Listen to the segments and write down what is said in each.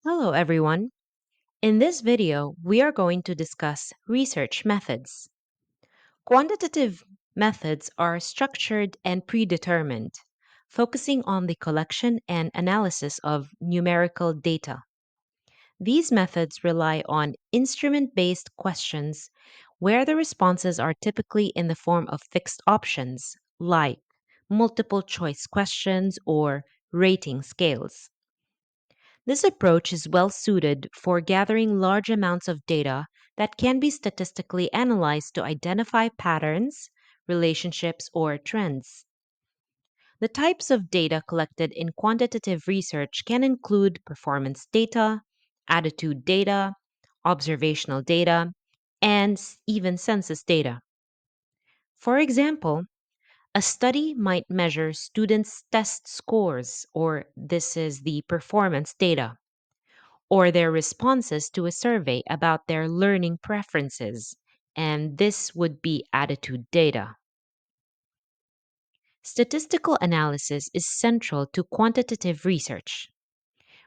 Hello, everyone. In this video, we are going to discuss research methods. Quantitative methods are structured and predetermined, focusing on the collection and analysis of numerical data. These methods rely on instrument based questions where the responses are typically in the form of fixed options, like multiple choice questions or rating scales. This approach is well suited for gathering large amounts of data that can be statistically analyzed to identify patterns, relationships, or trends. The types of data collected in quantitative research can include performance data, attitude data, observational data, and even census data. For example, a study might measure students' test scores, or this is the performance data, or their responses to a survey about their learning preferences, and this would be attitude data. Statistical analysis is central to quantitative research.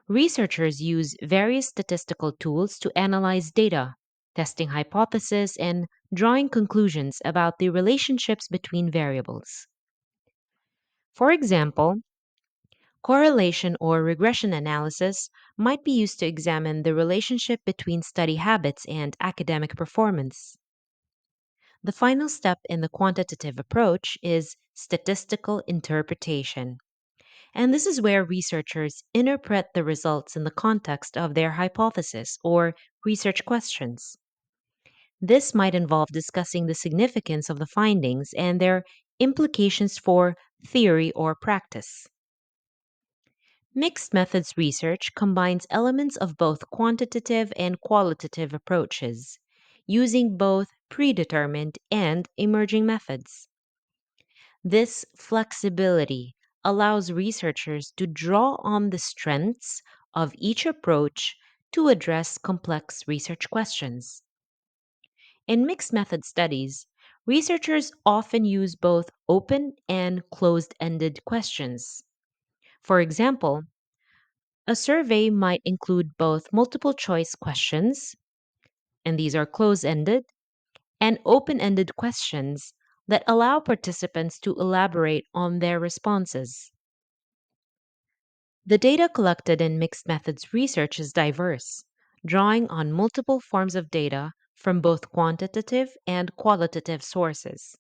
Researchers use various statistical tools to analyze data, testing hypotheses, and drawing conclusions about the relationships between variables. For example, correlation or regression analysis might be used to examine the relationship between study habits and academic performance. The final step in the quantitative approach is statistical interpretation. And this is where researchers interpret the results in the context of their hypothesis or research questions. This might involve discussing the significance of the findings and their implications for theory or practice. Mixed methods research combines elements of both quantitative and qualitative approaches, using both predetermined and emerging methods. This flexibility allows researchers to draw on the strengths of each approach to address complex research questions. In mixed method studies, researchers often use both open and closed ended questions. For example, a survey might include both multiple choice questions, and these are closed ended, and open ended questions that allow participants to elaborate on their responses. The data collected in mixed methods research is diverse, drawing on multiple forms of data from both quantitative and qualitative sources.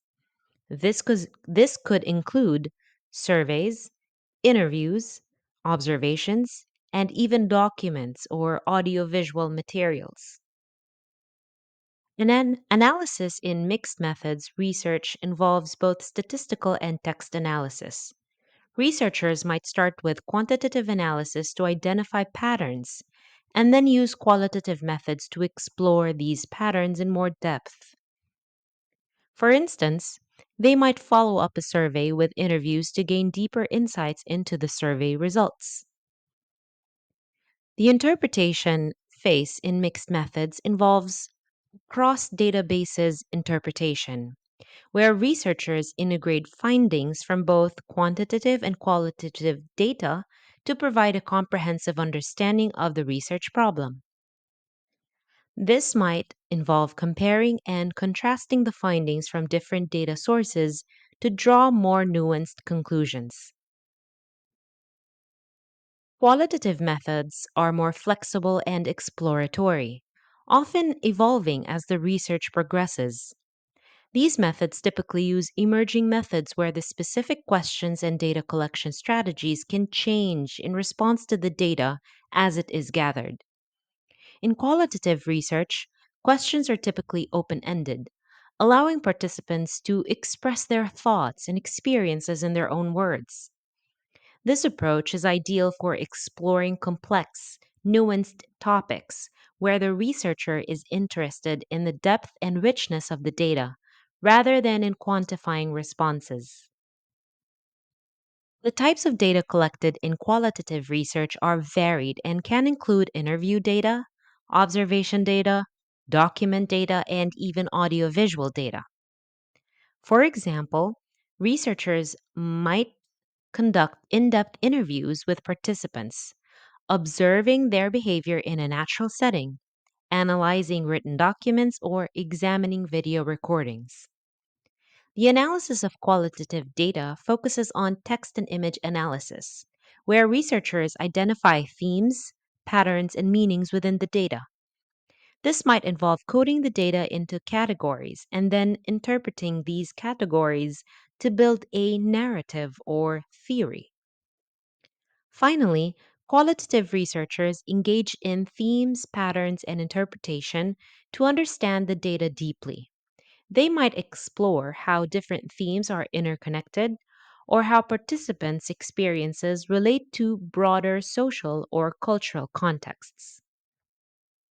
This could include surveys, interviews, observations, and even documents or audiovisual materials. And then analysis in mixed methods research involves both statistical and text analysis. Researchers might start with quantitative analysis to identify patterns and then use qualitative methods to explore these patterns in more depth. For instance, they might follow up a survey with interviews to gain deeper insights into the survey results. The interpretation phase in mixed methods involves cross databases interpretation, where researchers integrate findings from both quantitative and qualitative data to provide a comprehensive understanding of the research problem. This might involve comparing and contrasting the findings from different data sources to draw more nuanced conclusions. Qualitative methods are more flexible and exploratory, often evolving as the research progresses. These methods typically use emerging methods where the specific questions and data collection strategies can change in response to the data as it is gathered. In qualitative research, questions are typically open ended, allowing participants to express their thoughts and experiences in their own words. This approach is ideal for exploring complex, nuanced topics where the researcher is interested in the depth and richness of the data rather than in quantifying responses. The types of data collected in qualitative research are varied and can include interview data, observation data, document data, and even audiovisual data. For example, researchers might conduct in depth interviews with participants, observing their behavior in a natural setting, analyzing written documents, or examining video recordings. The analysis of qualitative data focuses on text and image analysis, where researchers identify themes, patterns, and meanings within the data. This might involve coding the data into categories and then interpreting these categories to build a narrative or theory. Finally, qualitative researchers engage in themes, patterns, and interpretation to understand the data deeply. They might explore how different themes are interconnected or how participants' experiences relate to broader social or cultural contexts.